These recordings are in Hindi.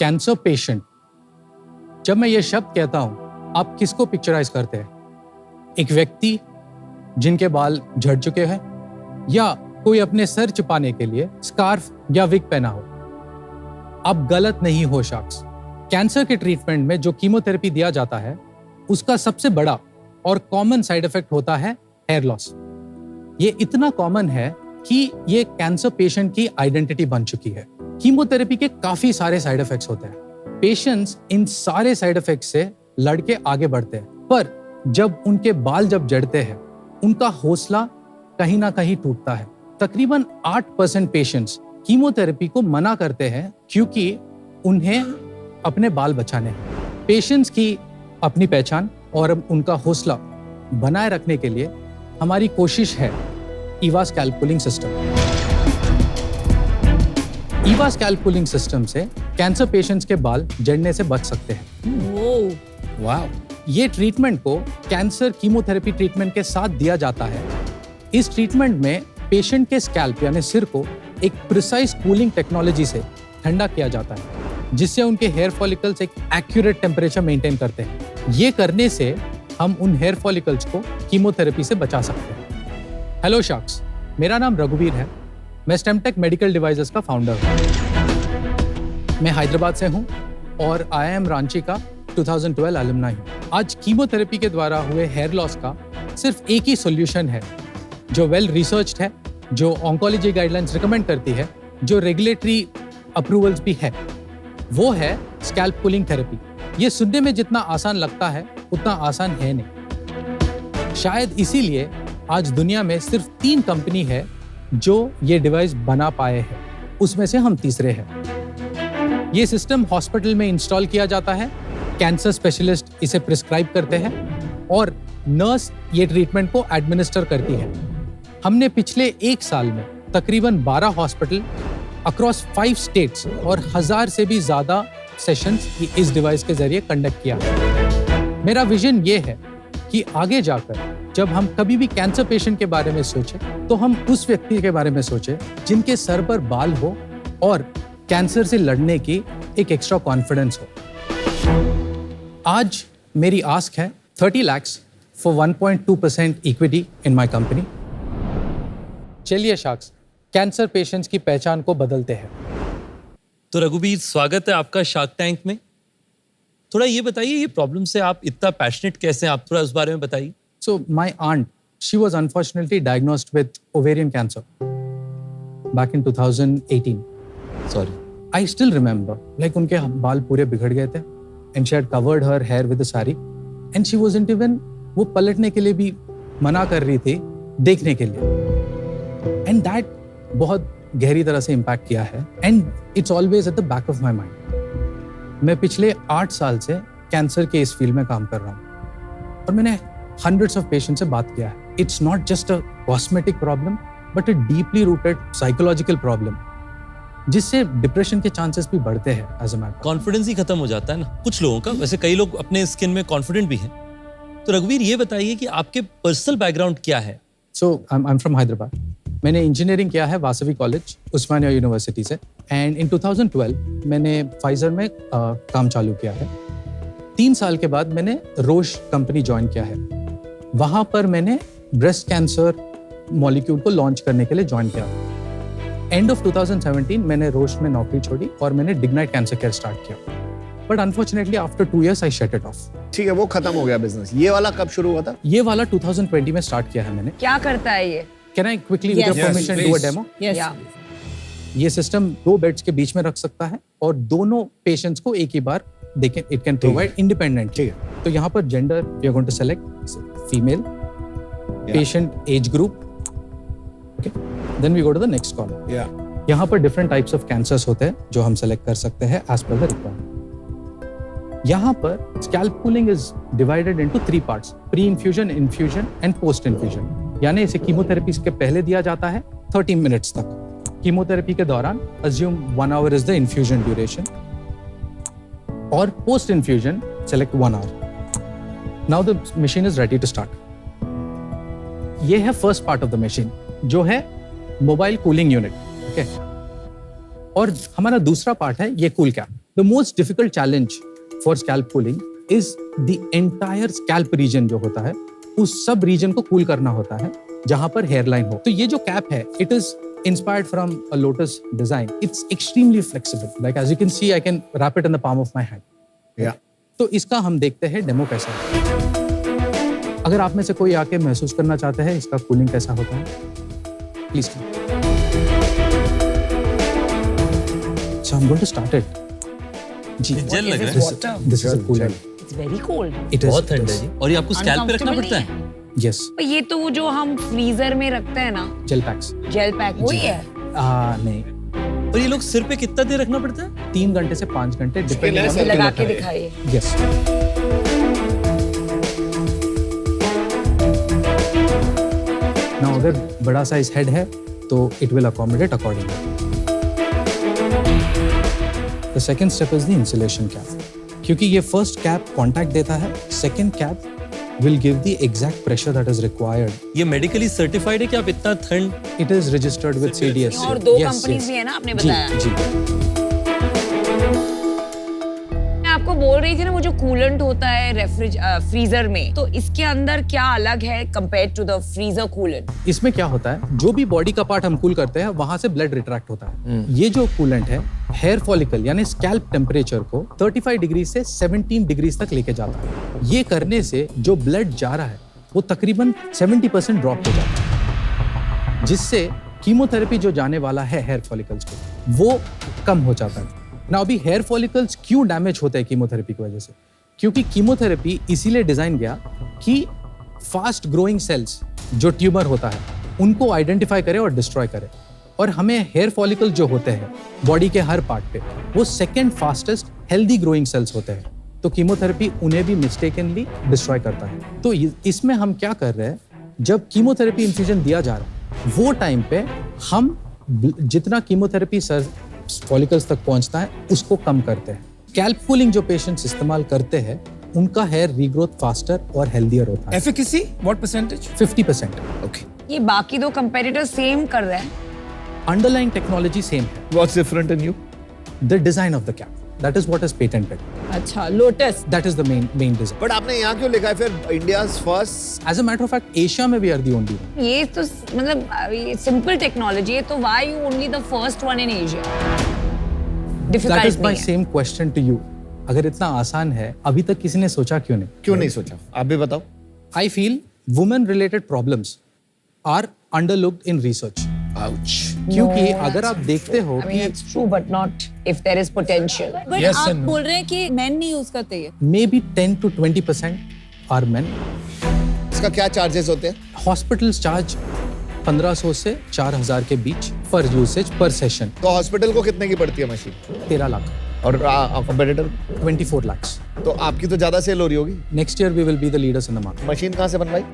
कैंसर पेशेंट, जब मैं ये शब्द कहता हूं, आप किसको पिक्चराइज करते हैं? एक व्यक्ति जिनके बाल झड़ चुके हैं, या कोई अपने सर छिपाने के लिए स्कार्फ या विग पहना हो? आप गलत नहीं हो शख्स। कैंसर के ट्रीटमेंट में जो कीमोथेरेपी दिया जाता है, उसका सबसे बड़ा और कॉमन साइड इफेक्ट होता है हेयर लॉस। ये इतना कॉमन है कि ये कैंसर पेशेंट की आइडेंटिटी बन चुकी है। कीमोथेरेपी के काफी सारे साइड इफेक्ट्स होते हैं। पेशेंट्स इन सारे साइड इफेक्ट्स से लड़के आगे बढ़ते हैं, पर जब उनके बाल जब जड़ते हैं, उनका हौसला कहीं ना कहीं टूटता है। तकरीबन 8% पेशेंट्स कीमोथेरेपी को मना करते हैं क्योंकि उन्हें अपने बाल बचाने हैं। पेशेंट्स की अपनी पहचान और उनका हौसला बनाए रखने के लिए हमारी कोशिश है Eva scalp cooling system. Eva scalp cooling system से कैंसर पेशेंट्स के बाल जड़ने से बच सकते हैं। वाह! ये ट्रीटमेंट को कैंसर कीमोथेरेपी ट्रीटमेंट के साथ दिया जाता है। इस ट्रीटमेंट में पेशेंट के स्कैल्प यानी सिर को एक प्रिसाइज कूलिंग टेक्नोलॉजी से ठंडा किया जाता है, जिससे उनके हेयर फॉलिकल्स एक एक्यूरेट टेम्परेचर मेंटेन करते हैं। ये करने से हम उन हेयर फॉलिकल्स को कीमोथेरेपी से बचा सकते हैं। हेलो शख्स, मेरा नाम रघुवीर है। मैं स्टेमटेक मेडिकल डिवाइसेस का फाउंडर हूँ। मैं हैदराबाद से हूँ और IIM रांची का 2012 अलुमनाई हूँ। आज कीमोथेरेपी के द्वारा हुए हेयर लॉस का सिर्फ एक ही सॉल्यूशन है, जो वेल रिसर्च्ड है, जो ऑन्कोलॉजी गाइडलाइंस रिकमेंड करती है, जो रेगुलेटरी अप्रूवल्स भी है। वो है स्कैल्प कूलिंग थेरेपी। ये सुनने में जितना आसान लगता है, उतना आसान है नहीं। शायद इसीलिए आज दुनिया में सिर्फ 3 कंपनी है जो ये डिवाइस बना पाए हैं, उसमें से हम तीसरे हैं। ये सिस्टम हॉस्पिटल में इंस्टॉल किया जाता है, कैंसर स्पेशलिस्ट इसे प्रिस्क्राइब करते हैं और नर्स ये ट्रीटमेंट को एडमिनिस्टर करती है। हमने पिछले 1 साल में तकरीबन 12 हॉस्पिटल अक्रॉस 5 स्टेट्स और 1000 से भी ज्यादा सेशंस इस डिवाइस के जरिए कंडक्ट किया। मेरा विजन ये है कि आगे जाकर जब हम कभी भी कैंसर पेशेंट के बारे में सोचें, तो हम उस व्यक्ति के बारे में सोचें जिनके सर पर बाल हो और कैंसर से लड़ने की एक एक्स्ट्रा कॉन्फिडेंस हो। आज मेरी आस्क है 30 lakh for 1.2% equity in my company. चलिए शख्स, कैंसर पेशेंट्स की पहचान को बदलते हैं। तो रघुवीर, स्वागत है आपका शार्क टैंक में। थोड़ा ये बताइए, ये प्रॉब्लम से आप इतना पैशनेट कैसे हैं? आप थोड़ा उस बारे में बताइए। So my aunt, she was unfortunately diagnosed with ovarian cancer back in 2018. Sorry. I still remember, like उनके बाल पूरे बिगड़ गए थे and she had covered her hair with a sari and she wasn't even, वो पलटने के लिए भी मना कर रही थी देखने के लिए, and that बहुत गहरी तरह से impact किया है and it's always at the back of my mind. मैं पिछले 8 साल से कैंसर के इस फील्ड में काम कर रहा हूँ और मैंने hundreds of patients से बात किया है। It's not just a cosmetic problem, but a deeply rooted psychological problem, जिससे डिप्रेशन के चांसेस भी बढ़ते हैं। एज अ मैटर, कॉन्फिडेंस ही खत्म हो जाता है ना कुछ लोगों का। वैसे कई लोग अपने स्किन में कॉन्फिडेंट भी हैं। तो रघुवीर, ये बताइए कि आपके पर्सनल बैकग्राउंड क्या है? सो आई एम फ्रॉम हैदराबाद। मैंने इंजीनियरिंग किया है वासवी कॉलेज, उस्मानिया यूनिवर्सिटी से, एंड इन 2012 मैंने फाइजर में काम चालू किया है। 3 साल के बाद मैंने रोश कंपनी ज्वाइन किया है। वहां पर मैंने ब्रेस्ट कैंसर मॉलिक्यूल को लॉन्च करने के लिए ज्वाइन किया। एंड ऑफ 2017 मैंने रोश में नौकरी छोड़ी और मैंने डिग्नाइट कैंसर केयर स्टार्ट किया। But unfortunately after 2 years I shut it of. ठीक है, वो खत्म हो गया बिजनेस। ये वाला कब शुरू हुआ था? ये वाला 2020 में स्टार्ट किया है मैंने। क्या करता है ये? Can I quickly with your permission do a demo? ये सिस्टम 2 बेड्स के बीच में रख सकता है और दोनों पेशेंट्स को एक ही बार इट कैन प्रोवाइड इंडिपेंडेंट। ठीक है। तो यहाँ पर gender we are going to select female, patient age group, okay, then we go to the next column. यहाँ पर different types of cancers होते हैं जो हम select कर सकते हैं as per the requirement. यहाँ पर scalp cooling is divided into 3 parts: pre-infusion, infusion and post-infusion. यानी इसे कीमोथेरेपी के पहले दिया जाता है 30 minutes तक। कीमोथेरेपी के दौरान assume 1 hour is the infusion duration और post-infusion select 1 hour. Now the machine is ready to start. ये है first part of the machine, जो है मोबाइल कूलिंग यूनिट। ओके, और हमारा दूसरा पार्ट है ये cool cap. The most difficult challenge for scalp cooling is the entire scalp region जो होता है, उस सब region को cool करना होता है, जहाँ पर hairline हो. तो ये जो cap है, it is inspired from a lotus design. It's extremely flexible. Like as you can see, I can wrap it in the palm of my hand. Yeah. तो इसका हम देखते हैं डेमो कैसा है. अगर आप में से कोई आके महसूस करना चाहते हैं इसका कूलिंग कैसा होता है, please. So I'm going to start it. जी. जल लग रहा है. This is a cooler. It's very cold. It is. बहुत ठंड है जी. और ये आपको स्कैल्प पे रखना पड़ता है? Yes. ये तो वो जो हम फ्रीजर में रखते हैं ना, Gel packs. जेल पैक, वही है. नहीं. और ये लोग सिर पे कितना देर रखना पड़ता है? 3 घंटे से 5 घंटे डिपेंडिंग ऑन लगा के दिखाइए. Yes. Now अगर बड़ा साइज हेड है तो it will accommodate accordingly. The second step is the insulation cap. क्योंकि ये first cap contact देता है, second cap will give the exact pressure that is required. ये मेडिकली सर्टिफाइड है कि आप इतना ठंड? It is registered with CDS. और 2 कंपनीज भी है ना, आपने बताया. जी. मैं आपको बोल रही थी ना, वो जो कूलेंट होता है फ्रीजर में, तो इसके अंदर क्या अलग है compared to the freezer coolant? इसमें क्या होता है, जो भी बॉडी का पार्ट हम कूल करते हैं वहां से ब्लड रिट्रैक्ट होता है. ये जो कूलेंट है हेयर फॉलिकल यानी स्कैल्प टेम्परेचर को 35 डिग्री से 17 डिग्री तक लेके जाता है. ये करने से जो ब्लड जा रहा है वो तकरीबन 70% ड्रॉप हो जाता है, जिससे कीमोथेरेपी जो जाने वाला है हेयर फॉलिकल्स को वो कम हो जाता है. ना अभी हेयर फॉलिकल्स क्यों डैमेज होते हैं कीमोथेरेपी की वजह से? क्योंकि कीमोथेरेपी इसीलिए डिजाइन गया कि फास्ट ग्रोइंग सेल्स जो ट्यूमर होता है उनको आइडेंटिफाई करे और डिस्ट्रॉय करे. और हमें हेयर फॉलिकल जो होते हैं बॉडी के हर पार्ट पे वो second fastest healthy growing cells होते हैं. तो कीमोथेरेपी उन्हें भी मिस्टेकनली डिस्ट्रॉय करता है. तो इसमें हम क्या कर रहे हैं, जब कीमोथेरेपी इंफ्यूजन दिया जा रहा है वो टाइम पे हम जितना कीमोथेरेपी फॉलिकल्स तक पहुंचता है उसको कम करते हैं. स्कैल्प कूलिंग जो पेशेंट्स इस्तेमाल करते हैं उनका हेयर रीग्रोथ फास्टर और हेल्दियर होता है. Efficacy, what percentage? 50%. Okay. ये बाकी 2 कंपेटिटर सेम कर रहे हैं. अंडरलाइंग टेक्नोलॉजी सेम है. What's different in you? The design of the cap. That is what is patented. अच्छा, lotus. That is the main design. But आपने यहाँ क्यों लिखा है फिर India's first? As a matter of fact, Asia में we are the only one. ये तो मतलब सिंपल टेक्नोलॉजी है, तो why you only the first one in Asia? That difficult is my नहीं है. same question to you. अगर इतना आसान है अभी तक किसी ने सोचा क्यों नहीं? क्यों नहीं सोचा? आप भी बताओ. I feel women related problems are underlooked in research. Ouch. क्योंकि No, अगर आप देखते हो I mean, कि it's true, but not if there is potential. But Yes आप and no. बोल रहे हैं कि मेन नहीं यूज करते ये. maybe 10 to 20% are men. इसका क्या चार्जेस होते हैं? Hospitals charge 1500 से 4000 के बीच पर यूसेज पर सेशन. तो हॉस्पिटल को कितने की पड़ती है मशीन? 13 लाख. और कंपेटिटर? 24 lakhs. तो आपकी तो ज्यादा सेल हो रही होगी. Next year we will be the leaders in the market. Machine कहाँ से बनवाई?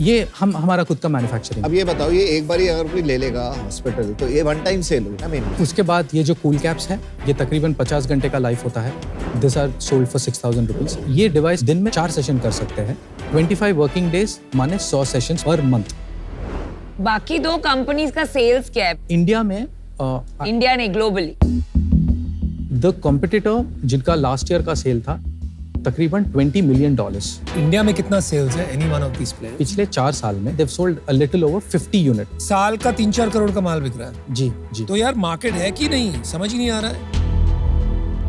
ये हमारा खुद का मैन्युफैक्चरिंग. अब ये बताओ, ये एक बार ही अगर कोई ले लेगा हॉस्पिटल तो ये वन टाइम सेल हुई ना मेन. उसके बाद ये जो कूल कैप्स है ये तकरीबन 50 घंटे का लाइफ होता है. This are sold for 6000 rupees. ये डिवाइस दिन में 4 सेशन कर सकते हैं. 25 वर्किंग डेज माने 100 सेशंस पर मंथ. बाकी 2 कंपनीज का सेल्स क्या है इंडिया में इंडिया ने ग्लोबली? द कॉम्पिटिटर जिनका लास्ट ईयर का सेल था तकरीबन $20 million. इंडिया में कितना सेल्स है any one of these players? पिछले 4 साल में they've sold a little over 50 units. साल का 3-4 करोड़ का माल बिक रहा है. जी. तो यार मार्केट है कि नहीं समझ ही नहीं आ रहा है.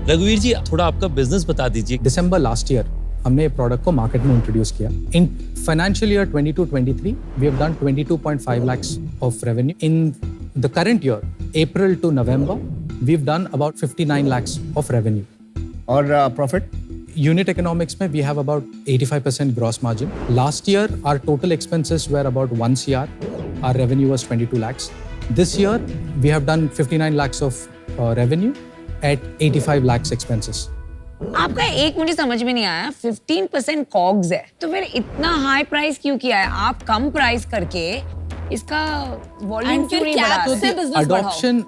रघुवीर जी थोड़ा आपका बिजनेस बता दीजिए. दिसंबर लास्ट ईयर हमने ये प्रोडक्ट को मार्केट में इंट्रोड्यूस किया. In financial year 22-23 we have done 22.5 lakhs of revenue. In the current year April to November we have done about 59 lakhs of revenue. और प्रॉफिट? Unit economics में we have about 85% gross margin. Last year our total expenses were about 1 CR. Our revenue was 22 lakhs. This year we have done 59 lakhs of revenue at 85 lakhs expenses. आपका एक मुझे समझ में नहीं आया. 15% कॉग्स है, तो फिर इतना हाई प्राइस क्यों किया है? आप कम प्राइस करके इसका वॉल्यूम And क्यों फिर नहीं क्या बढ़ा? तो से business बढ़ाओ. Adoption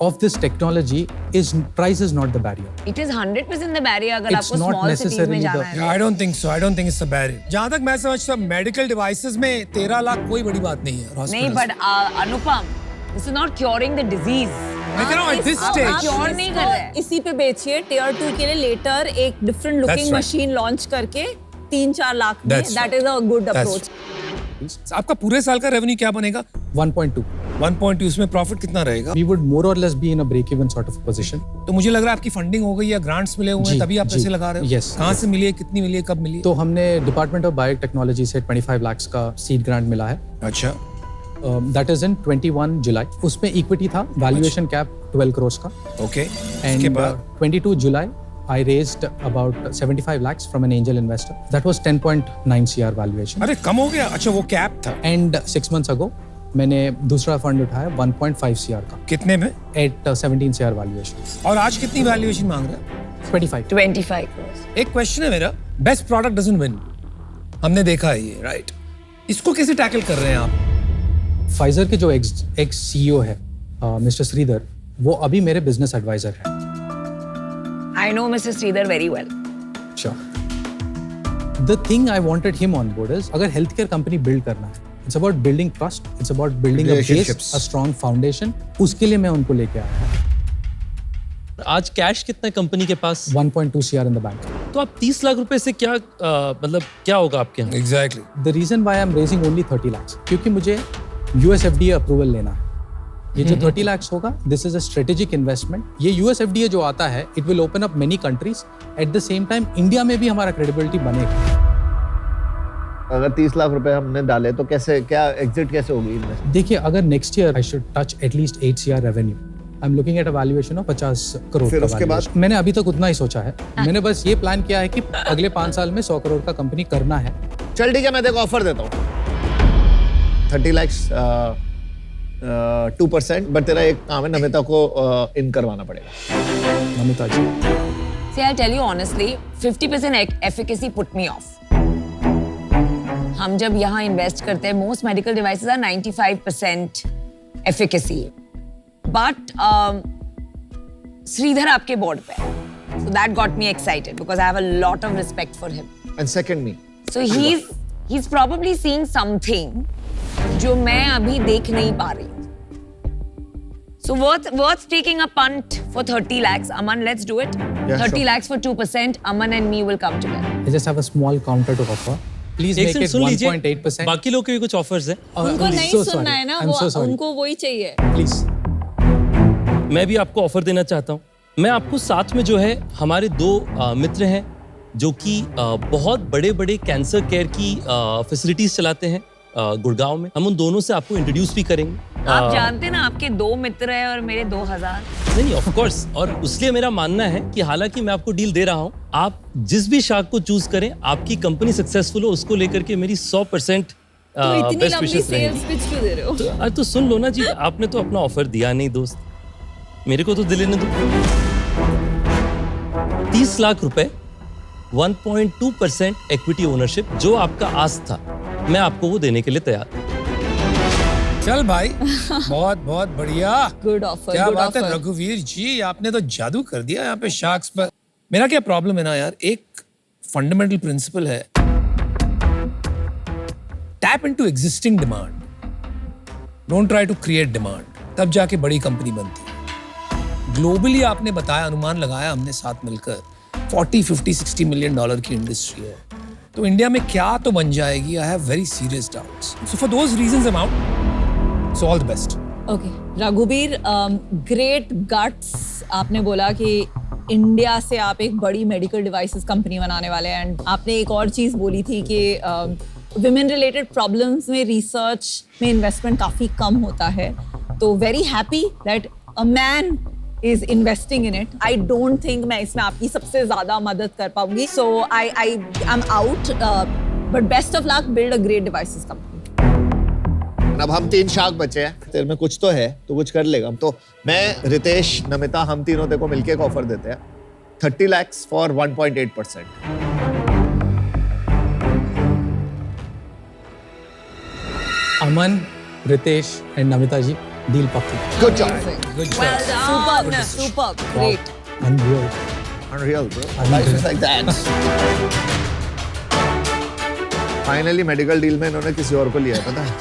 of this technology is price is not the barrier. It is 100% the barrier अगर It's आपको not स्मॉल सिटीज में necessarily जाना the- है. I don't think so. I don't think it's a barrier. जहाँ तक मैं समझता हूँ मेडिकल डिवाइसेस में 13 लाख कोई बड़ी बात नहीं है. नहीं, hospitals. but Anupam, this is not curing the disease. मैं कह रहा हूँ at this आप stage. क्योर नहीं कर रहे हैं। इसी पे बेचिए टियर 2 के लिए लेटर एक different That's looking right. Machine launch करके 3-4 लाख में That's that is a good That's approach. आपका पूरे साल का रेवेन्यू क्या बनेगा? 1.2. 1.2 उसमें प्रॉफिट कितना रहेगा? We would more or less be in a break-even sort of position. तो मुझे लग रहा है आपकी फंडिंग हो गई या ग्रांट्स मिले हुए हैं जी, तभी आप जी, पैसे लगा रहे हो? yes, कहाँ yes. से मिली है, कितनी मिली है, कब मिली है? तो हमने डिपार्टमेंट ऑफ बायोटेक्नोलॉजी से 25 लाख का सीड ग्रांट मिला है. अच्छा, दैट इज इन 21 जुलाई. उसमें इक्विटी था, वैल्यूएशन कैप 12 करोड़ का. ओके। And उसके बाद 22 July, I raised about 75 lakhs from an angel investor. That was 10.9 CR valuation. अरे कम हो गया। अच्छा, वो कैप था And 6 months ago, मैंने दूसरा फंड उठाया 1.5 CR का कितने में? at 17 CR valuation. और आज कितनी वैल्यूएशन मांग रहे हैं? 25. 25 crores. एक क्वेश्चन है मेरा, बेस्ट प्रोडक्ट डजंट विन, हमने देखा है ये, राइट? इसको कैसे टैकल कर रहे हैं आप? फाइजर के जो एक्स CEO है मिस्टर श्रीधर, वो अभी मेरे बिजनेस एडवाइजर हैं. I know Mr. Sridhar very well. Sure. The thing I wanted him on board is, अगर हेल्थ केयर कंपनी बिल्ड करना है, it's about building trust, it's about building a base, Relationships. a strong foundation. उसके लिए मैं उनको लेके आया. आज कैश कितना है कंपनी के पास? 1.2 CR in the bank. तो आप 30 लाख रुपए से क्या मतलब क्या होगा आपके यहाँ? Exactly. The reason why I'm raising only 30 lakhs, क्योंकि मुझे US FDA अप्रूवल लेना है. ये जो 30 lakhs होगा, this is a strategic investment. ये US FDA जो आता है, it will open up many countries. At the same time, India में भी हमारा credibility बनेगा. अगर 30 लाख रुपए हमने डाले तो कैसे, क्या एग्जिट कैसे होगी इनमें? देखिए, अगर next year I should touch at least 8 CR revenue, I'm looking at a valuation of 50 crore फिर का उसके बाद? valuation. मैंने अभी तक उतना ही सोचा है. मैंने बस ये प्लान किया है कि अगले 5 साल में 100 करोड़ का कंपनी करना है. चल ठीक है, मैं देखो ऑफर देता हूँ 30 lakhs 2%, बट तेरा एक काम है, नमिता को इन करवाना पड़ेगा. नमिता जी, See, I'll tell you honestly, 50% efficacy put me off. हम जब यहाँ इन्वेस्ट करते हैं, most medical devices are 95% efficacy. But Shridhar आपके बोर्ड पे है. So that got me excited because I have a lot of respect for him. And second me, So he's probably seeing something जो मैं अभी देख नहीं पा रही हूँ. So worth taking a punt for 30 lakhs. Aman, let's do it. Yeah, 30 sure. lakhs for 2%. Aman and me will come together. I just have a small counter to offer. Please एक make सेकंड it सुन लीजिए, 1.8%. बाकी लोग के भी कुछ ऑफर्स हैं. उनको I'm नहीं so सुनना sorry. है ना, I'm so वो sorry. उनको वही चाहिए। Please. मैं भी आपको ऑफर देना चाहता हूँ. मैं आपको साथ में जो है हमारे 2 मित्र हैं जो कि बहुत बड़े-बड़े कैंसर केयर की फैसिलिटीज चलाते हैं गुड़गांव में. हम उन दोनों से आपको इंट्रोड्यूस भी करेंगे. आप जानते हैं ना, आपके 2 मित्र हैं और मेरे 2000. नहीं, ऑफ कोर्स. और इसलिए मेरा मानना है कि हालांकि मैं आपको डील दे रहा हूँ, आप जिस भी शाख को चूज करें, आपकी कंपनी सक्सेसफुल हो, उसको लेकर के मेरी 100% तो इतनी बेस्ट लंबी विशेस सेल्स रहेंगी. पिच क्यों दे रहे हो? अरे तो सुन लो ना जी, आपने तो अपना ऑफर दिया नहीं दोस्त, मेरे को तो दिल लेने दो. 30 लाख रुपए, 1.2% इक्विटी ओनरशिप, जो आपका आस था, मैं आपको वो देने के लिए तैयार हूं. चल भाई, बहुत बहुत बढ़िया। गुड ऑफर, क्या गुड बात है ऑफर। रघुवीर जी, आपने तो जादू कर दिया यहाँ पे शार्क्स पर। मेरा क्या प्रॉब्लम है ना यार, एक फंडामेंटल प्रिंसिपल है, tap into existing demand, don't try to create demand, तब जाके बड़ी कंपनी बनती है। ग्लोबली आपने बताया, अनुमान लगाया हमने साथ मिलकर, 40, 50, 60 मिलियन डॉलर की इंडस्ट्री है, तो इंडिया में क्या तो बन जाएगी। I have very serious doubts, so for those reasons I am out, so all the best. Okay Raghubir, great guts. आपने बोला कि इंडिया से आप एक बड़ी मेडिकल डिवाइसेस कंपनी बनाने वाले हैं, एंड आपने एक और चीज़ बोली थी कि विमेन रिलेटेड प्रॉब्लम्स में रिसर्च में इन्वेस्टमेंट काफ़ी कम होता है, तो very happy that a man is investing in it. I don't think मैं इसमें आपकी सबसे ज़्यादा मदद कर पाऊंगी, so I'm out, but best of luck, build a great devices company. अब हम 3 शाख बचे हैं, तेरे में कुछ तो है, तो कुछ कर लेगा। तो मैं, रितेश, नमिता, हम तीनों तेरे को मिलके एक ऑफर देते हैं, 30 lakhs for 1.8%। Aman, Ritesh and Namita ji, deal पक्की। Good job, Well done. Superb, great. Unreal. Unreal bro, life is like that. Finally medical deal में इन्होंने किसी और को लिया है, पता है?